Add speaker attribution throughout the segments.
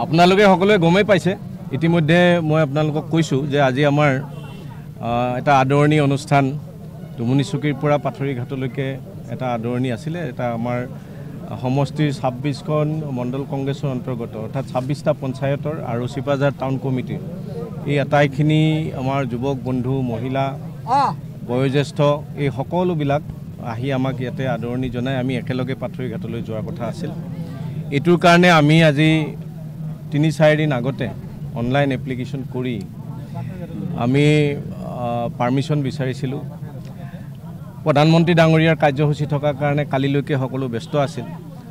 Speaker 1: আপোনালোকে সকলোৱে গমেই পাইছে ইতিমধ্যে মই আপোনালোকক কৈছোঁ যে আজি আমাৰ এটা আদৰণি অনুষ্ঠান ডুমুনিচুকীৰ পৰা পাথৰীঘাটলৈকে এটা আদৰণি আছিলে এটা আমাৰ সমষ্টিৰ 26খন মণ্ডল কংগ্ৰেছৰ অন্তৰ্গত অৰ্থাৎ 26টা পঞ্চায়তৰ আৰু চিপাঝাৰ টাউন কমিটিৰ এই আটাইখিনি আমাৰ যুৱক বন্ধু মহিলা বয়োজ্যেষ্ঠ এই সকলোবিলাক আহি আমাক ইয়াতে আদৰণি জনাই আমি একেলগে পাথৰীঘাটলৈ যোৱাৰ কথা আছিল এইটোৰ কাৰণে আমি আজি 3-4 দিন আগতে অনলাইন এপ্লিকেশ্যন কৰি আমি পাৰ্মিশ্যন বিচাৰিছিলোঁ প্ৰধানমন্ত্ৰী ডাঙৰীয়াৰ কাৰ্যসূচী থকাৰ কাৰণে কালিলৈকে সকলো ব্যস্ত আছিল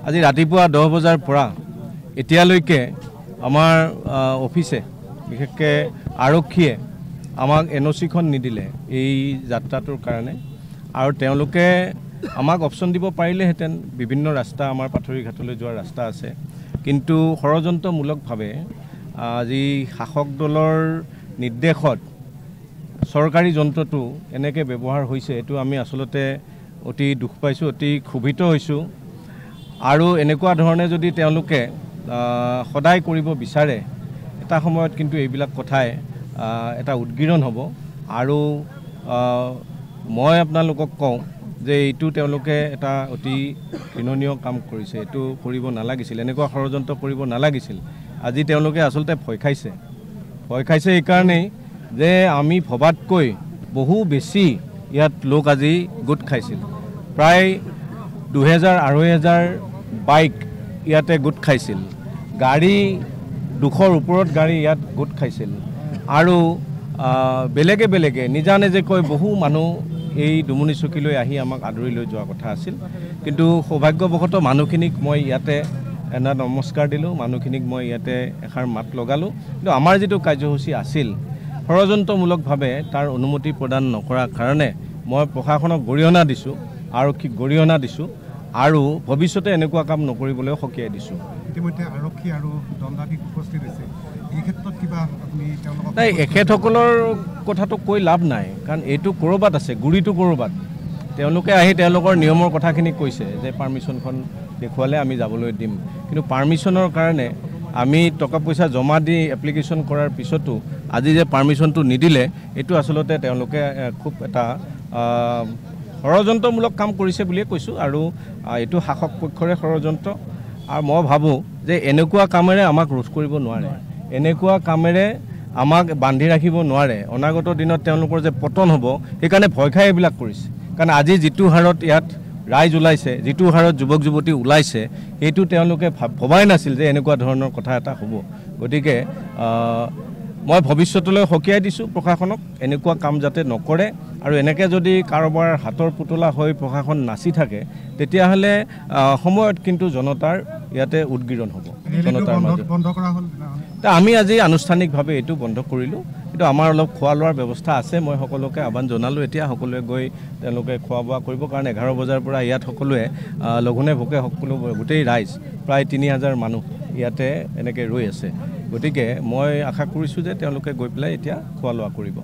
Speaker 1: আজি ৰাতিপুৱা 10 বজাৰ পৰা এতিয়ালৈকে আমাৰ অফিচে বিশেষকৈ আৰক্ষীয়ে আমাক এনঅ'চিখন নিদিলে এই যাত্ৰাটোৰ কাৰণে আৰু তেওঁলোকে আমাক অপশ্যন দিব পাৰিলেহেঁতেন বিভিন্ন ৰাস্তা আমাৰ পাথৰীঘাটলৈ যোৱাৰ ৰাস্তা আছে কিন্তু ষড়যন্ত্ৰমূলকভাৱে আজি শাসক দলৰ নিৰ্দেশত চৰকাৰী যন্ত্ৰটো এনেকৈ ব্যৱহাৰ হৈছে এইটো আমি আচলতে অতি দুখ পাইছোঁ অতি ক্ষোভিত হৈছোঁ আৰু এনেকুৱা ধৰণে যদি তেওঁলোকে সদায় কৰিব বিচাৰে এটা সময়ত কিন্তু এইবিলাক কথাই এটা উদ্গীৰণ হ'ব আৰু মই আপোনালোকক কওঁ যে এইটো তেওঁলোকে এটা অতি ঘৃণনীয় কাম কৰিছে এইটো কৰিব নালাগিছিল এনেকুৱা ষড়যন্ত্ৰ কৰিব নালাগিছিল আজি তেওঁলোকে আচলতে ভয় খাইছে এইকাৰণেই যে আমি ভবাতকৈ বহু বেছি ইয়াত লোক আজি গোট খাইছিল প্ৰায় 2000-2500 বাইক ইয়াতে গোট খাইছিল গাড়ী 200ৰ ওপৰত গাড়ী ইয়াত গোট খাইছিল আৰু বেলেগে নিজাকৈ বহু মানুহ এই ডুমুনিচুকীলৈ আহি আমাক আদৰি লৈ যোৱাৰ কথা আছিল কিন্তু সৌভাগ্যবশতঃ মানুহখিনিক মই ইয়াতে এটা নমস্কাৰ দিলোঁ মানুহখিনিক মই ইয়াতে এষাৰ মাত লগালোঁ কিন্তু আমাৰ যিটো কাৰ্যসূচী আছিল ষড়যন্ত্ৰমূলকভাৱে তাৰ অনুমতি প্ৰদান নকৰাৰ কাৰণে মই প্ৰশাসনক গৰিহণা দিছোঁ আৰক্ষীক গৰিহণা দিছোঁ আৰু ভৱিষ্যতে এনেকুৱা কাম নকৰিবলৈ সকীয়াই দিছোঁ
Speaker 2: ইতিমধ্যে আৰক্ষী আৰু দণ্ডাধীশ উপস্থিত হৈছে এই ক্ষেত্ৰত কিবা আপুনি তেওঁলোকক
Speaker 1: নাই এখেতসকলৰ কথাটো কৈ লাভ নাই কাৰণ এইটো ক'ৰবাত আছে গুৰিটো ক'ৰবাত তেওঁলোকে আহি তেওঁলোকৰ নিয়মৰ কথাখিনি কৈছে যে পাৰ্মিশ্যনখন দেখুৱালে আমি যাবলৈ দিম কিন্তু পাৰ্মিশ্যনৰ কাৰণে আমি টকা পইচা জমা দি এপ্লিকেশ্যন কৰাৰ পিছতো আজি যে পাৰ্মিশ্যনটো নিদিলে এইটো আচলতে তেওঁলোকে খুব এটা ষড়যন্ত্ৰমূলক কাম কৰিছে বুলিয়ে কৈছোঁ আৰু এইটো শাসক পক্ষৰে ষড়যন্ত্ৰ আৰু মই ভাবোঁ যে এনেকুৱা কামেৰে আমাক ৰোধ কৰিব নোৱাৰে এনেকুৱা কামেৰে আমাক বান্ধি ৰাখিব নোৱাৰে অনাগত দিনত তেওঁলোকৰ যে পতন হ'ব সেইকাৰণে ভয় খাই এইবিলাক কৰিছে কাৰণ আজি যিটো হাৰত ইয়াত ৰাইজ ওলাইছে যিটো হাৰত যুৱক যুৱতী ওলাইছে সেইটো তেওঁলোকে ভবাই নাছিল যে এনেকুৱা ধৰণৰ কথা এটা হ'ব গতিকে মই ভৱিষ্যতলৈ সকীয়াই দিছোঁ প্ৰশাসনক এনেকুৱা কাম যাতে নকৰে আৰু এনেকৈ যদি কাৰোবাৰ হাতৰ পুতলা হৈ প্ৰশাসন নাচি থাকে তেতিয়াহ'লে সময়ত কিন্তু জনতাৰ ইয়াতে উদ্গীৰণ হ'ব জনতাৰ মাজত আমি আজি আনুষ্ঠানিকভাৱে এইটো বন্ধ কৰিলোঁ কিন্তু আমাৰ অলপ খোৱা লোৱাৰ ব্যৱস্থা আছে মই সকলোকে আহ্বান জনালোঁ এতিয়া সকলোৱে গৈ তেওঁলোকে খোৱা বোৱা কৰিব কাৰণ 11 বজাৰ পৰা ইয়াত সকলোৱে লঘোণে ভোকে সকলো গোটেই ৰাইজ প্ৰায় 3000 মানুহ ইয়াতে এনেকৈ ৰৈ আছে গতিকে মই আশা কৰিছোঁ যে তেওঁলোকে গৈ পেলাই এতিয়া খোৱা লোৱা কৰিব